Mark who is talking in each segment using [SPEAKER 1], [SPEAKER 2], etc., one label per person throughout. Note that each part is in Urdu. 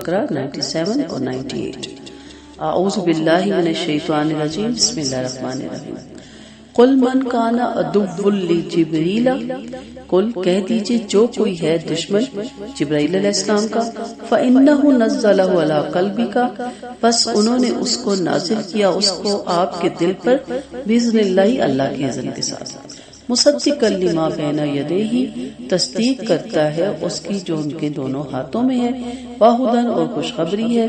[SPEAKER 1] بقرہ 97 اور 98۔ اعوذ باللہ من الشیطان الرجیم، بسم اللہ الرحمن الرحیم۔ قل من کان عدوا لجبریل، قل کہہ دیجئے جو کوئی ہے دشمن جبرائیل علیہ السلام کا، فإنہ نزلہ علی قلبک، بس انہوں نے اس کو نازل کیا اس کو آپ کے دل پر، بإذن اللہ، اللہ کے اذن کے ساتھ، مصدقا لما بین یدیہ، تصدیق کرتا ہے اس کی جو ان کے دونوں ہاتھوں میں ہے، وہدی اور خوشخبری ہے،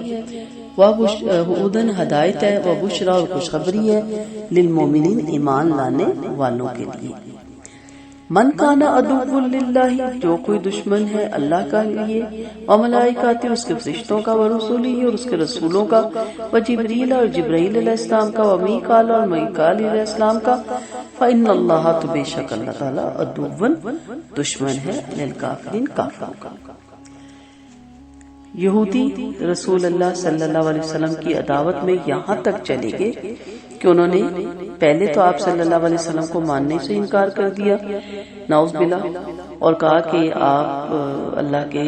[SPEAKER 1] وہدی ہدایت ہے، وبشریٰ اور خوشخبری ہے، للمؤمنین ایمان لانے والوں کے لیے۔ من کان عدوا للہ، جو کوئی دشمن ہے اللہ کا لیے، وملائکاتہ اس کے فرشتوں کا، ورسولہ اور اس کے رسولوں کا، وجبریل اور جبرائیل علیہ السلام کا، ومیکال اور میکال علیہ السلام کا، فإن اللہ، تو بے شک اللہ تعالی، عدو دشمن ہے، للکافرین کافروں کا۔ یہودی رسول اللہ صلی اللہ علیہ وسلم کی عداوت میں یہاں تک چلے گئے کہ انہوں نے پہلے تو آپ صلی اللہ علیہ وسلم کو ماننے سے انکار کر دیا، نعوذ باللہ، اور کہا کہ آپ اللہ کے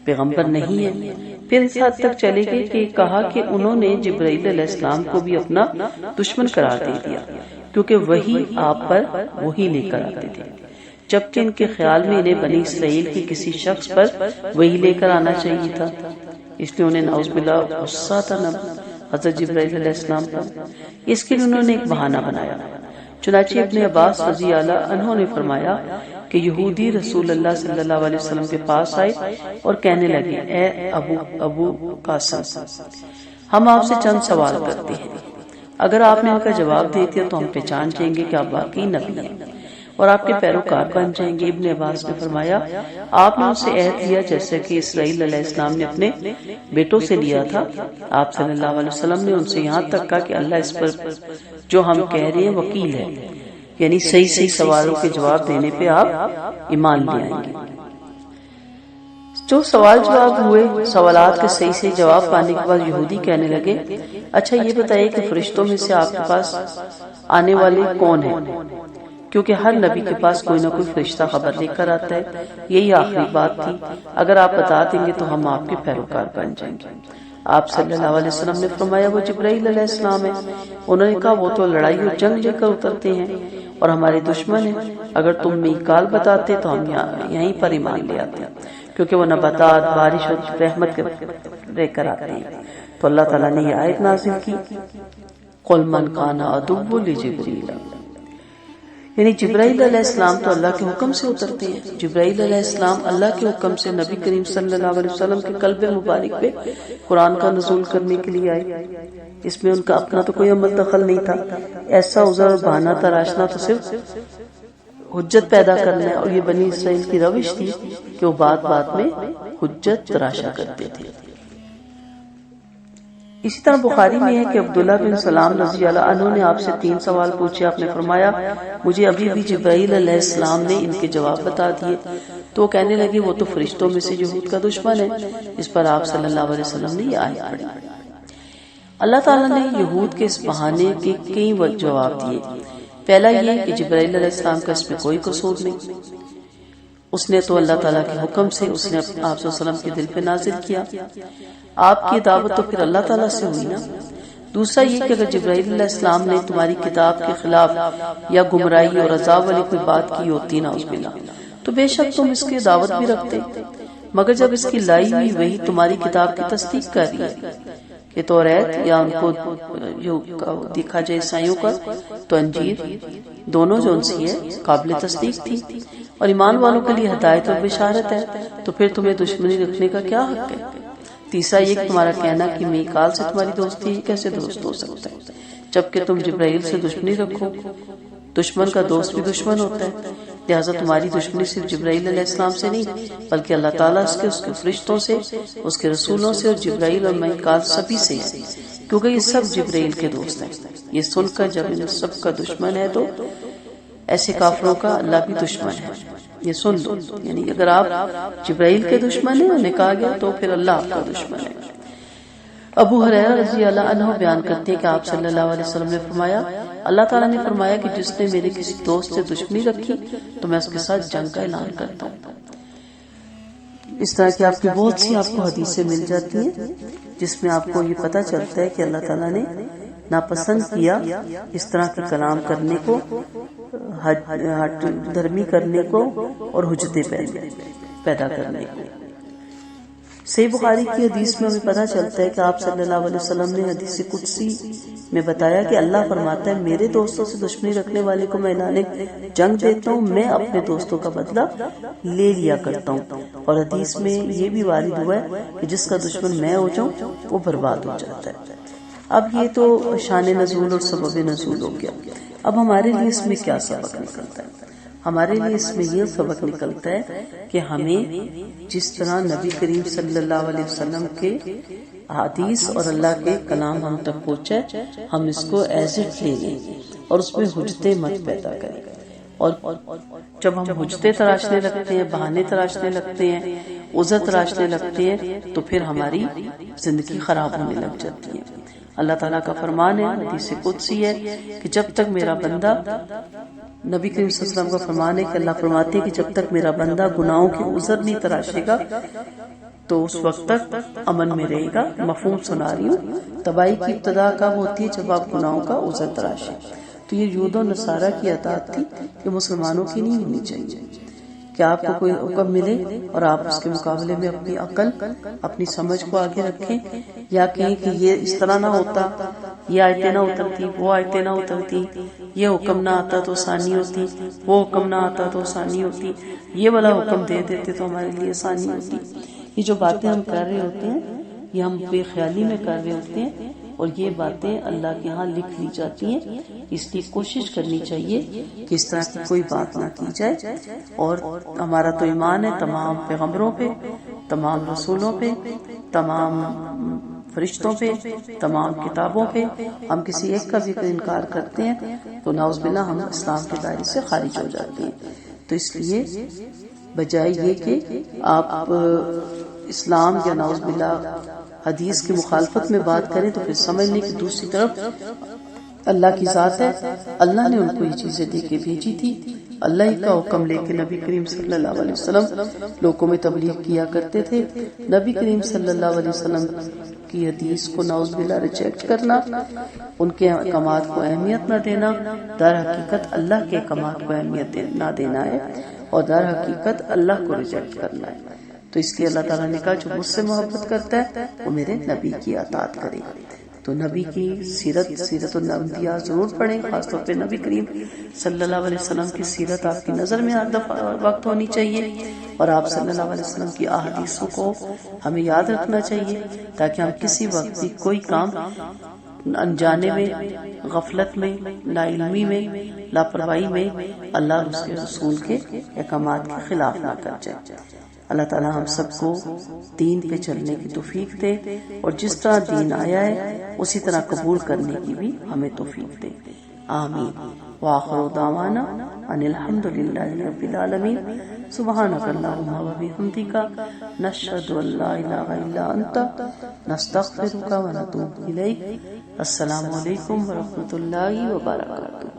[SPEAKER 1] پیغمبر نہیں ہیں۔ پھر اس حد تک چلے گئے کہ کہا کہ انہوں نے جبرائیل علیہ السلام کو بھی اپنا دشمن قرار دے دیا، کیونکہ وہی آپ پر وہی لے کر آتے تھے، جبکہ ان کے خیال میں انہیں بنی اسرائیل کے کسی شخص پر وہی لے کر آنا چاہیے تھا، اس لیے انہیں نعوذ باللہ غصہ تھا حضرت جبرائیل علیہ السلام پر۔ اس کے لیے انہوں نے ایک بہانہ بنایا۔ چنانچہ ابن عباس رضی اللہ عنہ نے فرمایا کہ یہودی رسول اللہ صلی اللہ علیہ وسلم کے پاس آئے اور کہنے لگے، اے ابو قاسم، ہم آپ سے چند سوال کرتے ہیں، اگر آپ نے ان کا جواب دے دیا تو ہم پہچان جائیں گے کہ آپ واقعی نبی ہیں اور آپ کے پیروکار بن جائیں گے۔ ابن عباس نے فرمایا، آپ نے ان سے عہد لیا جیسے کہ اسرائیل علیہ السلام نے اپنے بیٹوں سے لیا تھا۔ آپ صلی اللہ علیہ وسلم نے ان سے یہاں تک کہا کہ اللہ اس پر جو ہم کہہ رہے ہیں وکیل ہے، یعنی صحیح سوالوں کے جواب دینے پہ آپ ایمان لے آئیں گے۔ جو سوال جواب ہوئے، سوالات کے صحیح جواب پانے کے بعد یہودی کہنے لگے، اچھا یہ بتائیے کہ فرشتوں میں سے آپ کے پاس آنے والے کون ہیں، کیونکہ ہر نبی کے پاس کوئی نہ کوئی فرشتہ خبر لے کر آتا ہے، یہی آخری بات تھی، اگر آپ بتا دیں گے تو ہم آپ کے پیروکار بن جائیں گے۔ آپ صلی اللہ علیہ وسلم نے فرمایا، وہ جبرائیل علیہ السلام ہے۔ انہوں نے کہا، وہ تو لڑائی اور جنگ لے کر اترتے ہیں اور ہمارے دشمن ہیں، اگر تم میکال بتاتے تو ہم یہیں پر ایمان لے آتے، کیونکہ وہ نباتات، بارش اور رحمت لے کر آتے ہیں۔ تو اللہ تعالیٰ نے یہ آیت نازل کی، قل من کان عدوا لجبریل، یعنی جبرائیل علیہ السلام تو اللہ کے حکم سے اترتے ہیں۔ جبرائیل علیہ السلام اللہ کے حکم سے نبی کریم صلی اللہ علیہ وسلم کے قلب مبارک پہ قرآن کا نزول کرنے کے لیے آئے، اس میں ان کا اپنا تو کوئی عمل دخل نہیں تھا۔ ایسا عذر اور بہانہ تراشنا تو صرف حجت پیدا کرنا ہے، اور یہ بنی اسرائیل کی روش تھی کہ وہ بات میں حجت تراشا کرتے تھے۔ اسی طرح بخاری میں ہے کہ عبداللہ بن سلام رضی اللہ عنہ نے آپ سے 3 سوال پوچھے، آپ نے فرمایا، مجھے ابھی بھی جبرائیل علیہ السلام نے ان کے جواب بتا دیے۔ تو وہ کہنے لگے، وہ تو فرشتوں میں سے یہود کا دشمن ہے۔ اس پر آپ صلی اللہ علیہ وسلم نے یہ آیت پڑھی۔ اللہ تعالیٰ نے یہود کے اس بہانے کے کئی جواب دیے۔ پہلا یہ کہ جبرائیل علیہ السلام کا اس میں کوئی قصور نہیں، اس نے تو اللہ تعالیٰ کے حکم سے اس نے آپ صلی اللہ علیہ وسلم کے دل پہ نازل کیا، آپ کی دعوت تو پھر اللہ تعالیٰ سے ہوئی نا۔ دوسرا یہ کہ اگر جبرائیل علیہ السلام نے تمہاری کتاب کے خلاف یا گمراہی اور عذاب والی کوئی بات کی ہوتی نعوذ باللہ، تو بے شک تم اس کی دعوت بھی رکھتے، مگر جب اس کی لائی ہوئی وہی تمہاری کتاب کی تصدیق کر رہی ہے کہ توریت یا ان کو جو دیکھا جائے عیسائیوں کا تو انجیل، دونوں جو ان سی ہے قابل تصدیق تھی اور ایمان والوں کے لیے ہدایت اور بشارت ہے، تو پھر تمہیں دشمنی رکھنے کا کیا حق ہے؟ تیسرا یہ کہ تمہارا کہنا کہ میکال سے تمہاری دوستی کیسے درست ہو سکتا ہے، جبکہ تم جبرائیل سے دشمنی رکھو، دشمن کا دوست بھی دشمن ہوتا ہے، لہٰذا تمہاری دشمنی صرف جبرائیل علیہ السلام سے نہیں بلکہ اللہ تعالیٰ اس کے فرشتوں سے، اس کے رسولوں سے اور جبرائیل اور میکال سبھی سے ہے، کیونکہ یہ سب جبرائیل کے دوست ہیں۔ یہ سن کر جب ان سب کا دشمن ہے تو ایسے کافروں کا اللہ بھی دشمن ہے، یہ سن لو، یعنی اگر آپ جبرائیل کے دشمن ہیں انہیں کہا گیا تو پھر اللہ آپ کا دشمن ہے۔ ابو ہریرہ رضی اللہ عنہ بیان کرتے ہیں کہ آپ صلی اللہ علیہ وسلم نے فرمایا، اللہ تعالیٰ نے فرمایا کہ جس نے میرے کسی دوست سے دشمنی رکھی تو میں اس کے ساتھ جنگ کا اعلان کرتا ہوں۔ اس طرح کی آپ کی بہت سی آپ کو حدیثیں مل جاتی ہیں جس میں آپ کو یہ پتہ چلتا ہے کہ اللہ تعالیٰ نے ناپسند کیا اس طرح کے کلام کرنے کو، ہٹ دھرمی کرنے کو اور حجتیں پیدا کرنے کو۔ صحیح بخاری کی حدیث میں ہمیں پتہ چلتا ہے کہ آپ صلی اللہ علیہ وسلم نے حدیث قدسی میں بتایا کہ اللہ فرماتا ہے میرے دوستوں سے دشمنی رکھنے والے کو میں اعلان جنگ دیتا ہوں، میں اپنے دوستوں کا بدلہ لے لیا کرتا ہوں۔ اور حدیث میں یہ بھی وارد ہوا ہے کہ جس کا دشمن میں ہو جاؤں وہ برباد ہو جاتا ہے۔ اب یہ تو شان نزول اور سبب نزول ہو گیا۔ اب ہمارے لیے اس میں کیا سبق نکلتا ہے؟ ہمارے لیے اس میں یہ سبق نکلتا ہے کہ ہمیں جس طرح نبی کریم صلی اللہ علیہ وسلم کے حدیث اور اللہ کے کلام ہم تک پہنچے، ہم اس کو ایز اٹ لے لیں اور اس میں حجتیں مت پیدا کریں۔ اور جب ہم حجتیں تراشنے لگتے ہیں، بہانے تراشنے لگتے ہیں، عذر تراشنے لگتے ہیں، تو پھر ہماری زندگی خراب ہونے لگ جاتی ہے۔ اللہ تعالیٰ کا فرمان ہے، حدیث قدسی ہے کہ جب تک میرا بندہ، نبی کریم صلی اللہ علیہ وسلم کا فرمان ہے کہ اللہ فرماتے ہیں کہ جب تک میرا بندہ گناہوں کی عذر نہیں تراشے گا تو اس وقت تک امن میں رہے گا۔ مفہوم سنا رہی ہوں، تباہی کی ابتدا کب ہوتی ہے؟ جب آپ گناہوں کا عذر تراشیں۔ تو یہ یہود و نصارہ کی عادت تھی کہ مسلمانوں کی نہیں ہونی چاہیے کہ آپ کو کوئی حکم ملے اور آپ اس کے مقابلے میں اپنی عقل، اپنی سمجھ کو آگے رکھیں، یا کہیں کہ یہ اس طرح نہ ہوتا، یہ آیتیں نہ اترتی، وہ آیتیں نہ اترتی، یہ حکم نہ آتا تو آسانی ہوتی، وہ حکم نہ آتا تو آسانی ہوتی، یہ والا حکم دے دیتے تو ہمارے لیے آسانی ہوتی۔ یہ جو باتیں ہم کر رہے ہوتے ہیں یہ ہم بے خیالی میں کر رہے ہوتے ہیں، اور یہ باتیں اللہ کے ہاں لکھ لی جاتی ہیں۔ اس لیے کوشش کرنی چاہیے کہ اس طرح کی کوئی بات نہ کی جائے۔ اور ہمارا تو ایمان ہے تمام پیغمبروں پہ، تمام رسولوں پہ، تمام فرشتوں پہ، تمام کتابوں پہ۔ ہم کسی ایک کا بھی انکار کرتے ہیں تو نعوذ باللہ ہم اسلام کے دائرے سے خارج ہو جاتے ہیں۔ تو اس لیے بجائے یہ کہ آپ اسلام یا نعوذ باللہ حدیث کی مخالفت میں بات کریں تو پھر سمجھ لیں کہ دوسری طرف اللہ کی ذات ہے، اللہ نے ان کو یہ چیزیں دے کے بھیجی تھی، اللہ ہی کا حکم لے کے نبی کریم صلی اللہ علیہ وسلم لوگوں میں تبلیغ کیا کرتے تھے۔ نبی کریم صلی اللہ علیہ وسلم کی حدیث کو نعوذ باللہ ریجیکٹ کرنا، ان کے احکامات کو اہمیت نہ دینا، در حقیقت اللہ کے احکامات کو اہمیت نہ دینا ہے، اور در حقیقت اللہ کو ریجیکٹ کرنا ہے۔ تو اس لیے اللہ تعالیٰ نے کہا جو مجھ سے محبت کرتا ہے وہ میرے نبی کی اطاعت کرے۔ تو نبی کی سیرت الانبیاء ضرور پڑھیں، خاص طور پہ نبی کریم صلی اللہ علیہ وسلم کی سیرت آپ کی نظر میں ہر وقت ہونی چاہیے، اور آپ صلی اللہ علیہ وسلم کی احادیثوں کو ہمیں یاد رکھنا چاہیے تاکہ ہم کسی وقت بھی کوئی کام انجانے میں، غفلت میں، لا علمی میں، لاپرواہی میں اللہ اور اس کے رسول کے احکامات کے خلاف نہ کر جائے۔ اللہ تعالیٰ ہم سب کو دین پہ چلنے کی توفیق دے، اور جس طرح دین آیا ہے اسی طرح قبول کرنے کی بھی ہمیں توفیق دے، آمین۔ وآخر دعوانا ان الحمد للہ رب العالمین۔ سبحانک اللہم وبحمدک، نشہد ان لا الہ الا انت، نستغفرک ونتوب الیک۔ السلام علیکم ورحمۃ اللہ وبرکاتہ۔